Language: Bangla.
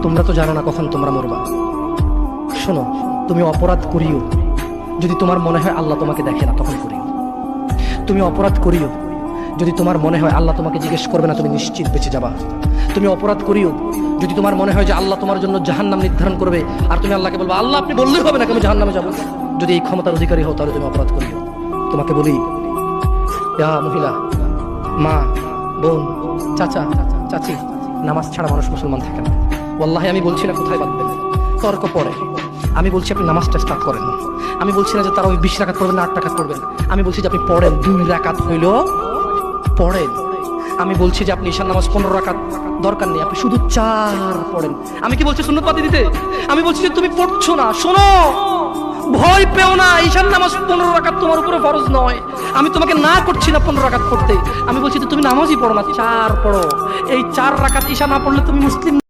তোমরা তো জানো না কখন তোমরা মরবা। শোনো, তুমি অপরাধ করিও যদি তোমার মনে হয় আল্লাহ তোমাকে দেখে না, তখন করিও। তুমি অপরাধ করিও যদি তোমার মনে হয় আল্লাহ তোমাকে জিজ্ঞেস করবে না, তুমি নিশ্চিত বেঁচে যাবা। তুমি অপরাধ করিও যদি তোমার মনে হয় যে আল্লাহ তোমার জন্য জাহান্নাম নির্ধারণ করবে, আর তুমি আল্লাহকে বলবা আল্লাহ আপনি বললেই হবে না আমি জাহান্নামে যাবো। যদি এই ক্ষমতার অধিকারী হও তাহলে তুমি অপরাধ করিও। তোমাকে বলি, মহিলা, মা, বোন, চাচা, চাচি, নামাজ ছাড়া মানুষ মুসলমান থাকে না। ওয়াল্লাহি আমি বলছি না কোথায় বাঁধবেন, তর্ক পড়ে। আমি বলছি আপনি নামাজটা স্টার্ট করেন। আমি বলছি না যে তারা ওই 20 রাকাত পড়বেন না 8 রাকাত পড়বেন। আমি বলছি যে আপনি পড়েন, 2 রাকাত হইল পড়েন। আমি বলছি যে আপনি ঈশার নামাজ 15 রাকাত দরকার নেই, আপনি শুধু 4 পড়েন। আমি কি বলছি সুন্নত পাতি দিতে? আমি বলছি যে তুমি পড়ছো না, শোনো, ভয় পেও না, ঈশার নামাজ 15 রাকাত তোমার উপরে ফরজ নয়। আমি তোমাকে না করছি না 15 রাকাত পড়তে। আমি বলছি যে তুমি নামাজই পড়ো না, 4 পড়ো। এই 4 রাকাত ঈশা না পড়লে তুমি মুসলিম